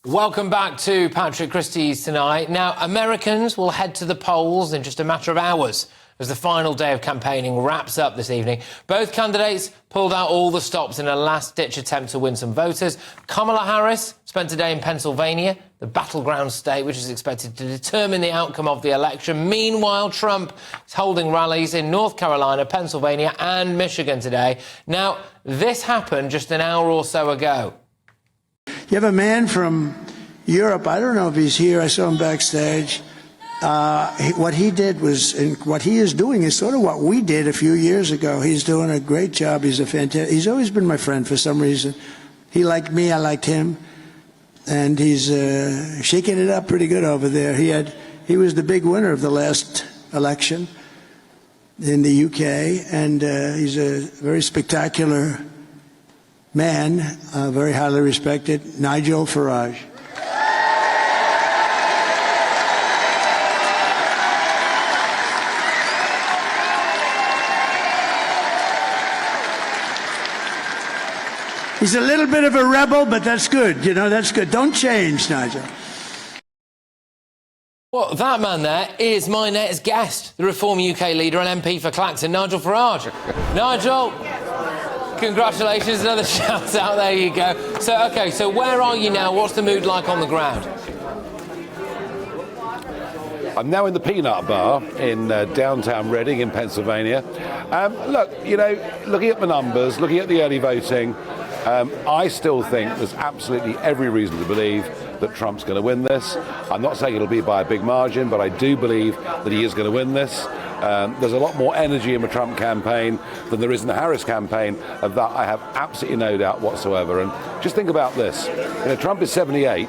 Welcome back to Patrick Christie's Tonight. Now, Americans will head to the polls in just a matter of hours as the final day of campaigning wraps up this evening. Both candidates pulled out all the stops in a last-ditch attempt to win some voters. Kamala Harris spent today in Pennsylvania, the battleground state which is expected to determine the outcome of the election. Meanwhile, Trump is holding rallies in North Carolina, Pennsylvania and Michigan today. Now, this happened just an hour or so ago. You have a man from Europe, I don't know if he's here, I saw him backstage. What he did was, and what he is doing is sort of what we did a few years ago. He's doing a great job. He's always been my friend for some reason. He liked me, I liked him. And he's shaking it up pretty good over there. He was the big winner of the last election in the UK, and he's a very spectacular man, very highly respected, Nigel Farage. He's a little bit of a rebel, but that's good. You know, that's good. Don't change, Nigel. Well, that man there is my next guest, the Reform UK leader and MP for Clacton, Nigel Farage. Nigel, congratulations, another shout out, there you go. So where are you now? What's the mood like on the ground? I'm now in the Peanut Bar in downtown Reading in Pennsylvania. Look, you know, looking at the numbers, looking at the early voting, I still think there's absolutely every reason to believe that Trump's going to win this. I'm not saying it'll be by a big margin, but I do believe that he is going to win this. There's a lot more energy in the Trump campaign than there is in the Harris campaign. Of that, I have absolutely no doubt whatsoever. And just think about this. You know, Trump is 78.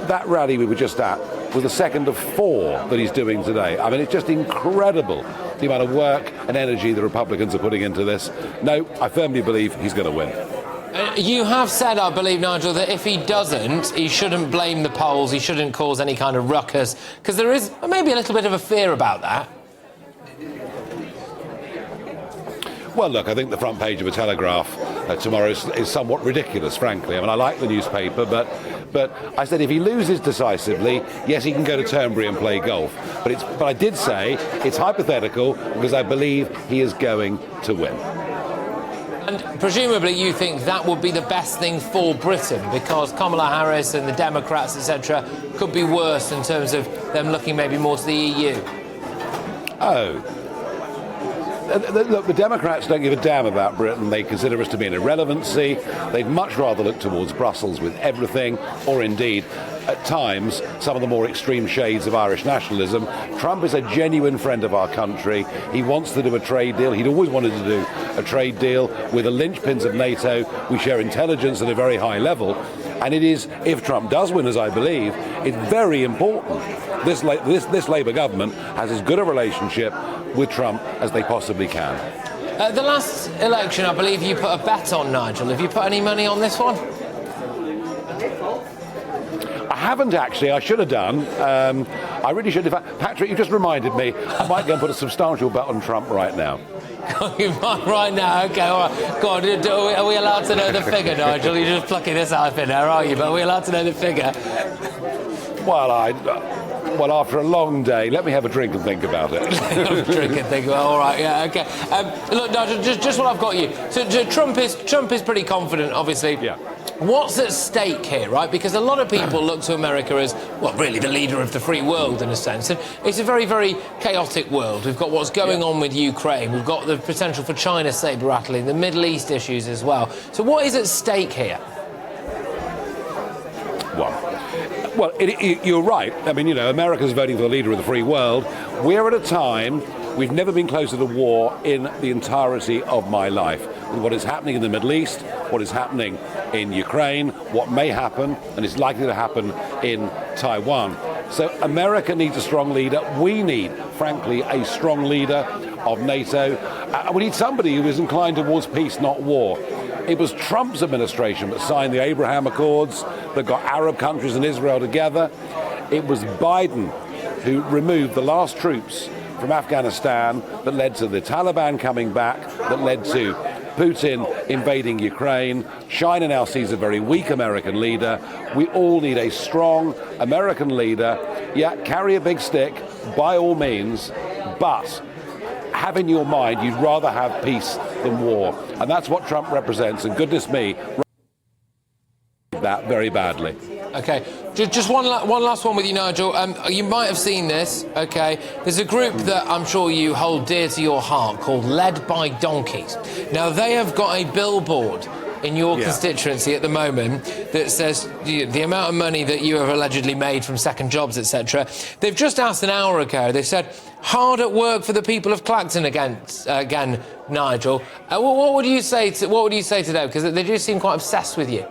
That rally we were just at was the second of 4 that he's doing today. I mean, it's just incredible the amount of work and energy the Republicans are putting into this. No, I firmly believe he's going to win. You have said, I believe, Nigel, that if he doesn't, he shouldn't blame the polls, he shouldn't cause any kind of ruckus, because there is maybe a little bit of a fear about that. Well, look, I think the front page of a Telegraph tomorrow is somewhat ridiculous, frankly. I mean, I like the newspaper, but I said if he loses decisively, yes, he can go to Turnberry and play golf. But I did say it's hypothetical because I believe he is going to win. And presumably you think that would be the best thing for Britain, because Kamala Harris and the Democrats, etc., could be worse in terms of them looking maybe more to the EU. Oh. Look, the Democrats don't give a damn about Britain. They consider us to be an irrelevancy. They'd much rather look towards Brussels with everything, or indeed, at times, some of the more extreme shades of Irish nationalism. Trump is a genuine friend of our country. He wants to do a trade deal. He'd always wanted to do a trade deal with the linchpins of NATO. We share intelligence at a very high level. And it is, if Trump does win, as I believe, it's very important. This Labour government has as good a relationship with Trump as they possibly can. The last election, I believe you put a bet on, Nigel. Have you put any money on this one? I haven't actually. I should have done. I really should. In fact, Patrick, you just reminded me. I might go and put a substantial bet on Trump right now. You might right now. Okay, all right. Go on. Are we allowed to know the figure, Nigel? You're just plucking this out of thin air, are you? But are we allowed to know the figure? Well, after a long day, let me have a drink and think about it. Drink and think about it. All right, yeah, okay. Look, Nigel, just what I've got you. So Trump is pretty confident, obviously. Yeah. What's at stake here, right? Because a lot of people look to America as, well, really the leader of the free world, in a sense. And it's a very, very chaotic world. We've got what's going on with Ukraine. We've got the potential for China saber-rattling, the Middle East issues as well. So what is at stake here? Well, you're right. I mean, you know, America's voting for the leader of the free world. We're at a time, we've never been closer to war in the entirety of my life. With what is happening in the Middle East, what is happening in Ukraine, what may happen, and is likely to happen in Taiwan. So America needs a strong leader. We need, frankly, a strong leader of NATO. We need somebody who is inclined towards peace, not war. It was Trump's administration that signed the Abraham Accords, that got Arab countries and Israel together. It was Biden who removed the last troops from Afghanistan that led to the Taliban coming back, that led to Putin invading Ukraine. China now sees a very weak American leader. We all need a strong American leader. Yeah, carry a big stick, by all means, but have in your mind you'd rather have peace than war. And that's what Trump represents, and goodness me, that very badly. OK, just one last one with you, Nigel. You might have seen this, OK? There's a group that I'm sure you hold dear to your heart called Led by Donkeys. Now, they have got a billboard in your constituency at the moment that says the amount of money that you have allegedly made from second jobs, etc. They've just asked an hour ago, they said, hard at work for the people of Clacton again, Nigel. What would you say to them? Because they do seem quite obsessed with you.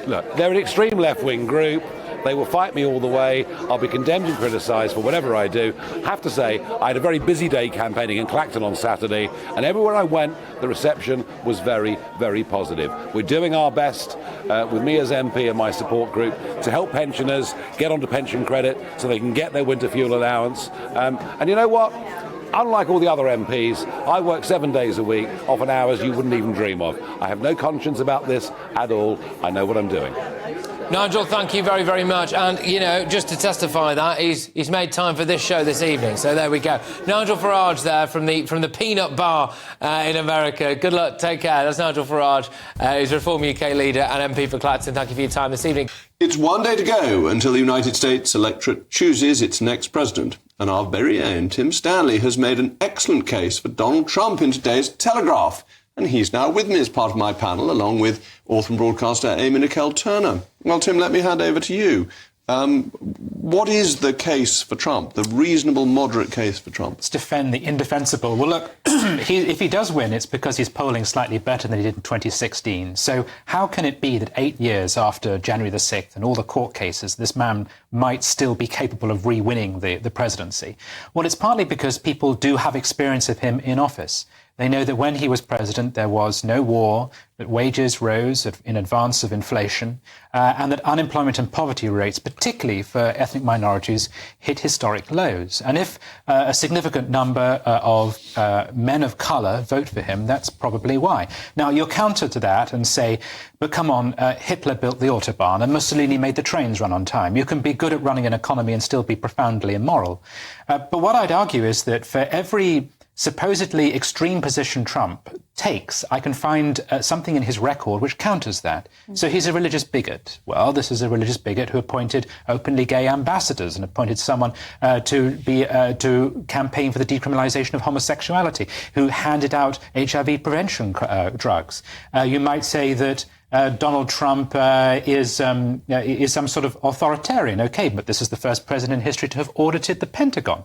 Look, they're an extreme left-wing group. They will fight me all the way. I'll be condemned and criticised for whatever I do. I have to say, I had a very busy day campaigning in Clacton on Saturday, and everywhere I went, the reception was very, very positive. We're doing our best with me as MP and my support group to help pensioners get onto pension credit so they can get their winter fuel allowance. And you know what? Unlike all the other MPs, I work 7 days a week, often hours you wouldn't even dream of. I have no conscience about this at all. I know what I'm doing. Nigel, thank you very, very much. And, you know, just to testify that, he's made time for this show this evening. So there we go. Nigel Farage there from the Peanut Bar in America. Good luck. Take care. That's Nigel Farage. He's Reform UK leader and MP for Clacton. Thank you for your time this evening. It's one day to go until the United States electorate chooses its next president. And our very own Tim Stanley has made an excellent case for Donald Trump in today's Telegraph. And he's now with me as part of my panel, along with author and broadcaster Amy Nicole Turner. Well, Tim, let me hand over to you. What is the case for Trump, the reasonable, moderate case for Trump? Let's defend the indefensible. Well, look, if he does win, it's because he's polling slightly better than he did in 2016. So how can it be that 8 years after January the 6th and all the court cases, this man might still be capable of re-winning the presidency? Well, it's partly because people do have experience of him in office. They know that when he was president, there was no war, that wages rose in advance of inflation, and that unemployment and poverty rates, particularly for ethnic minorities, hit historic lows. And if a significant number of men of colour vote for him, that's probably why. Now, you'll counter to that and say, but come on, Hitler built the Autobahn and Mussolini made the trains run on time. You can be good at running an economy and still be profoundly immoral. But what I'd argue is that for every supposedly extreme position Trump takes, I can find something in his record which counters that. So he's a religious bigot. Well, this is a religious bigot who appointed openly gay ambassadors and appointed someone to campaign for the decriminalisation of homosexuality, who handed out HIV prevention drugs. You might say that Donald Trump is some sort of authoritarian, OK, but this is the first president in history to have audited the Pentagon.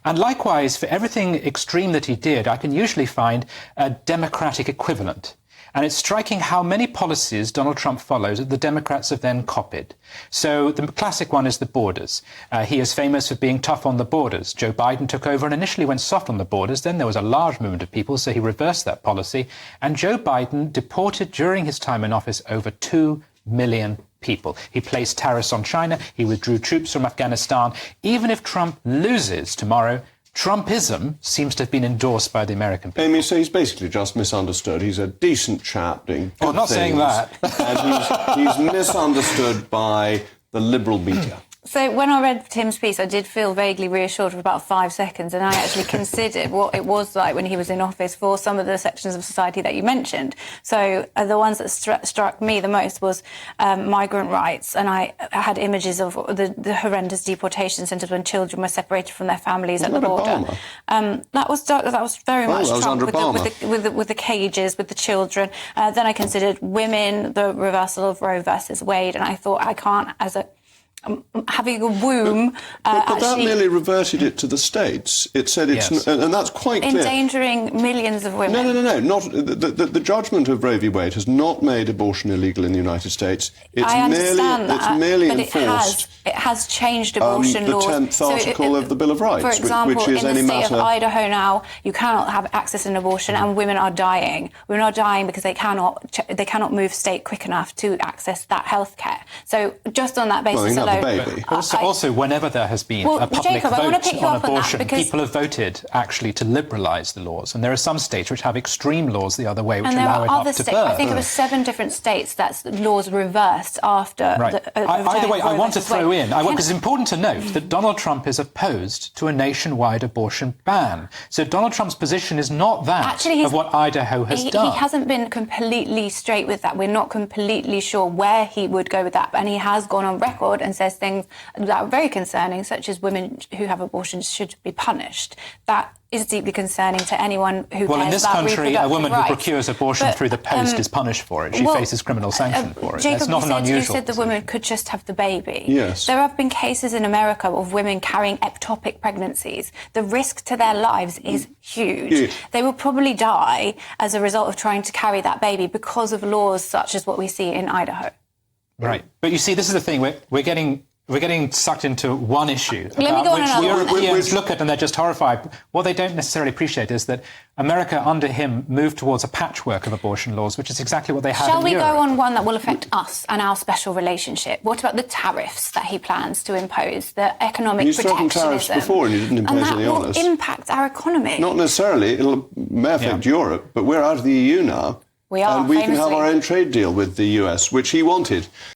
And likewise, for everything extreme that he did, I can usually find a democratic equivalent. And it's striking how many policies Donald Trump follows that the Democrats have then copied. So the classic one is the borders. He is famous for being tough on the borders. Joe Biden took over and initially went soft on the borders. Then there was a large movement of people, so he reversed that policy. And Joe Biden deported during his time in office over 2 million people. He placed tariffs on China. He withdrew troops from Afghanistan. Even if Trump loses tomorrow, Trumpism seems to have been endorsed by the American people. Amy, so he's basically just misunderstood. He's a decent chap doing good I'm not saying that. And he's misunderstood by the liberal media. So when I read Tim's piece, I did feel vaguely reassured for about 5 seconds, and I actually considered what it was like when he was in office for some of the sections of society that you mentioned. So the ones that struck me the most was migrant rights, and I had images of the horrendous deportation centres when children were separated from their families at the border. That was very much Trump with the cages, with the children. Then I considered women, the reversal of Roe versus Wade, and I thought I can't, as a having a womb. But that merely reverted it to the states. It said it's, yes. And that's quite clear. Endangering millions of women. No. Not the judgment of Roe v. Wade has not made abortion illegal in the United States. I understand that, it's merely but enforced. It has changed abortion laws. The 10th article of the Bill of Rights, for example, which is in any the state matter. of Idaho now, you cannot have access to an abortion, and women are dying. Women are dying because they cannot move state quick enough to access that health care. So just on that basis alone, the baby. Also, whenever there has been a public Jacob, I want to vote pick you on up on that abortion, because people have voted actually to liberalise the laws. And there are some states which have extreme laws the other way, which and there allow are it other up to states. birth. I think it was 7 different states that laws reversed after. Right. Either way, I want to throw in, because it's important to note that Donald Trump is opposed to a nationwide abortion ban. So Donald Trump's position is not that of what Idaho has done. He hasn't been completely straight with that. We're not completely sure where he would go with that. And he has gone on record and says things that are very concerning, such as women who have abortions should be punished. That is deeply concerning to anyone who cares about in this country, a woman rights. who procures abortion through the post is punished for it. She faces criminal sanction for it. Jacob, That's not an unusual you said the position. woman could just have the baby. Yes. There have been cases in America of women carrying ectopic pregnancies. The risk to their lives is huge. Yeah. They will probably die as a result of trying to carry that baby because of laws such as what we see in Idaho. Right. But you see, this is the thing. We're getting sucked into one issue Let me go on which another one. Europeans look at and they're just horrified. What they don't necessarily appreciate is that America, under him, moved towards a patchwork of abortion laws, which is exactly what they have Shall in we Europe. go on one that will affect us and our special relationship? What about the tariffs that he plans to impose, the economic He's talking protectionism? tariffs before and he didn't impose any on And us. that will impact our economy. Not necessarily. It may affect Europe, but we're out of the EU now. We are, and we can have famously. our own trade deal with the US, which he wanted.